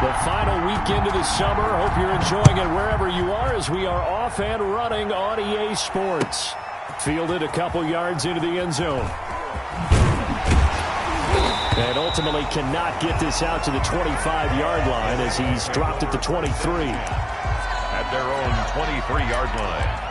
The final weekend of the summer. Hope you're enjoying it wherever you are as we are off and running on EA Sports. Fielded a couple yards into the end zone. And ultimately cannot get this out to the 25-yard line as he's dropped at the 23. At their own 23-yard line.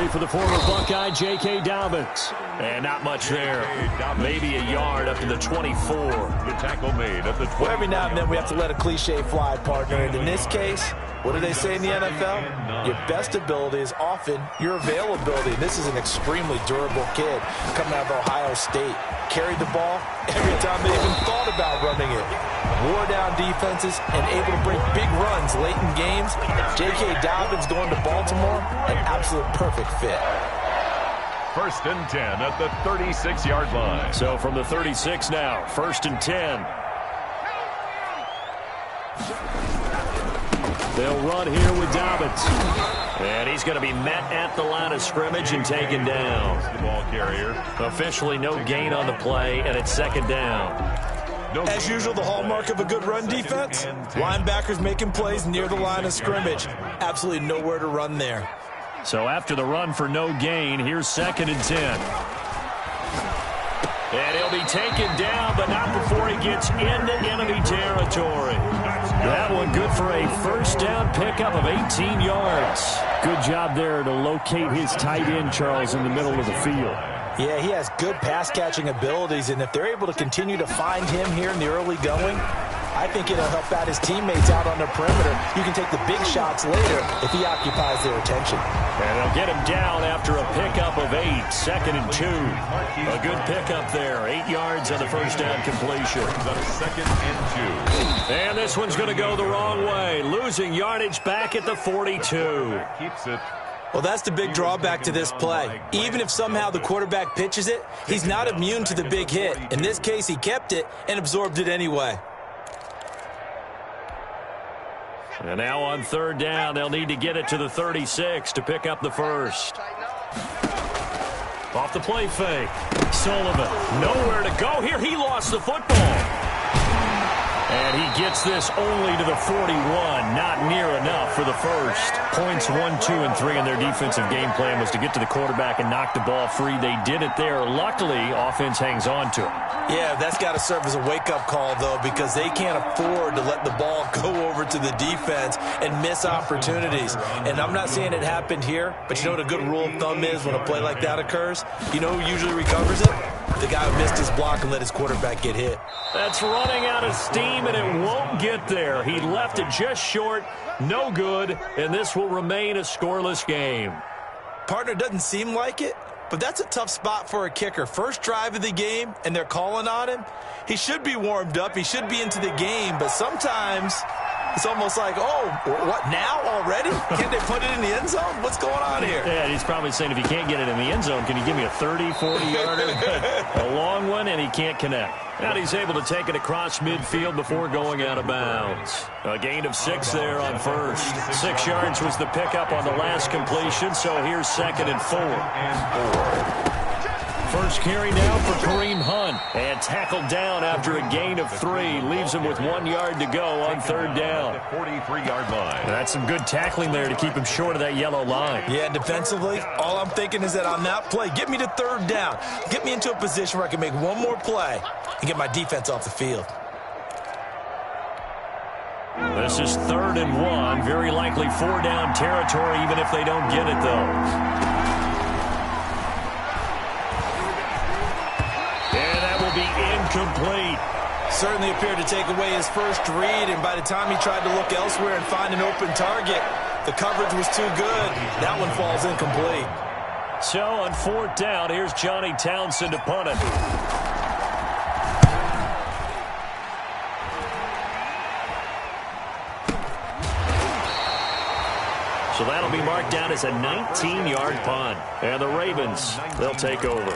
For the former Buckeye, J.K. Dobbins. And not much there. Maybe a yard up to the 24. The tackle made at the 20. Well, every now and then we have to let a cliche fly, partner. And in this case, what do they say in the NFL? Your best ability is often your availability. And this is an extremely durable kid coming out of Ohio State. Carried the ball every time they even thought about running it. Wore down defenses and able to break big runs late in games. J.K. Dobbins going to Baltimore, an absolute perfect fit. First and 10 at the 36-yard line. So from the 36 now, first and 10. They'll run here with Dobbins. And he's going to be met at the line of scrimmage and taken down. The ball carrier. Officially no gain on the play, and it's second down. As usual, the hallmark of a good run defense, linebackers making plays near the line of scrimmage. Absolutely nowhere to run there. So after the run for no gain, here's second and 10. And he'll be taken down, but not before he gets into enemy territory. That one good for a first down pickup of 18 yards. Good job there to locate his tight end, Charles, in the middle of the field. Yeah, he has good pass-catching abilities, and if they're able to continue to find him here in the early going, I think it'll help out his teammates out on the perimeter. You can take the big shots later if he occupies their attention. And they'll get him down after a pickup of 8, second and 2. A good pickup there, 8 yards on the first down completion. Second and 2. And this one's going to go the wrong way, losing yardage back at the 42. Keeps it. Well, that's the big drawback to this play. Even if somehow the quarterback pitches it, he's not immune to the big hit. In this case, he kept it and absorbed it anyway. And now on third down, they'll need to get it to the 36 to pick up the first. Off the play fake. Sullivan, nowhere to go here. He lost the football. And he gets this only to the 41. Not near enough for the first. Points 1, 2, and 3 in their defensive game plan was to get to the quarterback and knock the ball free. They did it there. Luckily, offense hangs on to it. Yeah, that's got to serve as a wake-up call, though, because they can't afford to let the ball go over to the defense and miss opportunities. And I'm not saying it happened here, but you know what a good rule of thumb is when a play like that occurs? You know who usually recovers it? The guy who missed his block and let his quarterback get hit. That's running out of steam, and it won't get there. He left it just short, no good, and this will remain a scoreless game. Partner, doesn't seem like it, but that's a tough spot for a kicker. First drive of the game, and they're calling on him. He should be warmed up. He should be into the game, but sometimes it's almost like, oh, what, now already? Can't they put it in the end zone? What's going on here? Yeah, he's probably saying if he can't get it in the end zone, can you give me a 30, 40-yarder? A long one, and he can't connect. And he's able to take it across midfield before going out of bounds. A gain of 6 there on first. 6 yards was the pickup on the last completion, so here's second and 4. First carry now for Kareem Hunt. And tackled down after a gain of 3. Leaves him with 1 yard to go on third down. 43-yard line. That's some good tackling there to keep him short of that yellow line. Yeah, defensively, all I'm thinking is that on that play, get me to third down. Get me into a position where I can make one more play and get my defense off the field. This is 3rd and 1. Very likely 4-down territory, even if they don't get it, though. Incomplete. Certainly appeared to take away his first read, and by the time he tried to look elsewhere and find an open target, the coverage was too good. That one falls incomplete. So on 4th down, here's Johnny Townsend to punt it. So that'll be marked down as a 19-yard punt. And the Ravens, they'll take over.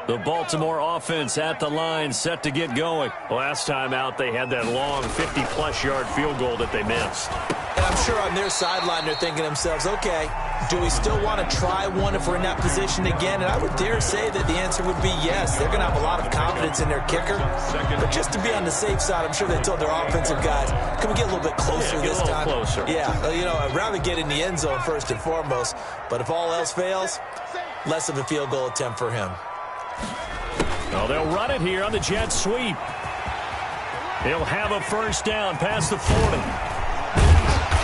The Baltimore offense at the line, set to get going. Last time out, they had that long 50-plus yard field goal that they missed. And I'm sure on their sideline they're thinking to themselves, okay, do we still want to try one if we're in that position again? And I would dare say that the answer would be yes. They're going to have a lot of confidence in their kicker. But just to be on the safe side, I'm sure they told their offensive guys, can we get a little bit closer this time? Closer. Yeah, I'd rather get in the end zone first and foremost. But if all else fails, less of a field goal attempt for him. Well, they'll run it here on the jet sweep. He'll have a first down past the 40.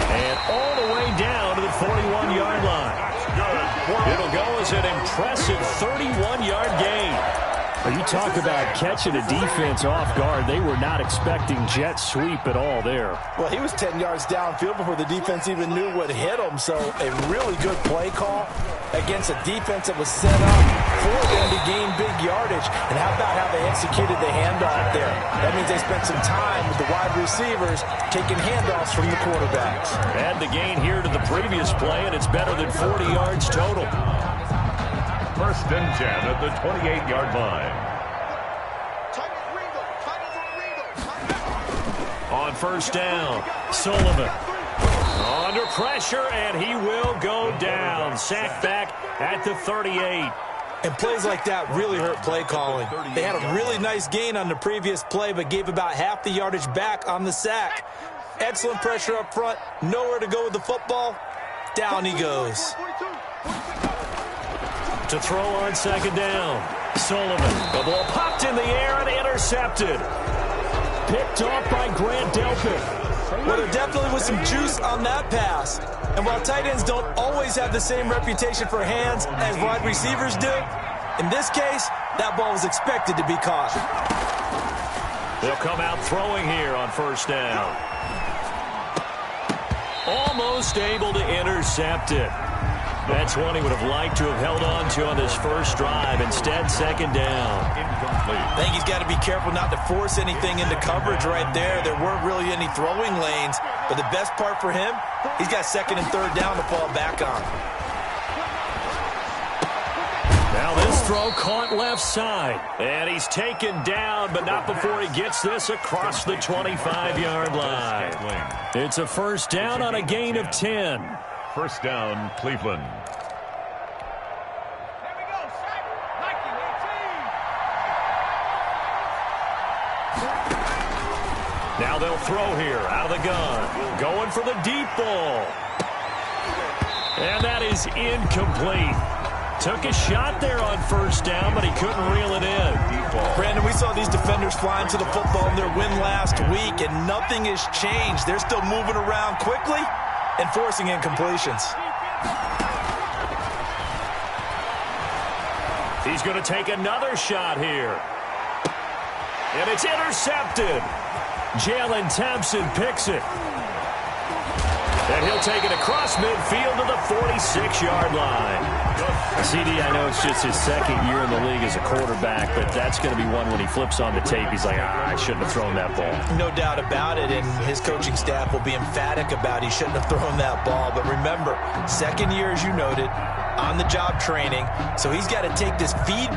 And all the way down to the 41-yard line. It'll go as an impressive 31-yard gain. You talk about catching a defense off guard. They were not expecting jet sweep at all there. Well, he was 10 yards downfield before the defense even knew what hit him. So a really good play call against a defense that was set up for them to gain big yardage. And how about how they executed the handoff there? That means they spent some time with the wide receivers taking handoffs from the quarterbacks. Add the gain here to the previous play, and it's better than 40 yards total. First and 10 at the 28-yard line. On first down, Sullivan. Under pressure, and he will go down. Sacked back at the 38. And plays like that really hurt play calling. They had a really nice gain on the previous play, but gave about half the yardage back on the sack. Excellent pressure up front. Nowhere to go with the football. Down he goes. To throw on second down, Sullivan. The ball popped in the air and intercepted. Picked off by Grant Delpit. Well, there definitely was some juice on that pass. And while tight ends don't always have the same reputation for hands as wide receivers do, in this case, that ball was expected to be caught. They'll come out throwing here on first down. Almost able to intercept it. That's one he would have liked to have held on to on this first drive. Instead, second down. I think he's got to be careful not to force anything into coverage right there. There weren't really any throwing lanes. But the best part for him, he's got second and third down to fall back on. Now this throw caught left side. And he's taken down, but not before he gets this across the 25-yard line. It's a first down on a gain of 10. First down, Cleveland. Now they'll throw here out of the gun. Going for the deep ball. And that is incomplete. Took a shot there on first down, but he couldn't reel it in. Brandon, we saw these defenders flying to the football in their win last week, and nothing has changed. They're still moving around quickly and forcing incompletions. He's going to take another shot here. And it's intercepted. Jalen Thompson picks it. And he'll take it across midfield to the 46-yard line. CD, I know it's just his second year in the league as a quarterback, but that's going to be one when he flips on the tape. He's like, I shouldn't have thrown that ball. No doubt about it, and his coaching staff will be emphatic about he shouldn't have thrown that ball. But remember, second year, as you noted, on-the-job training, so he's got to take this feedback.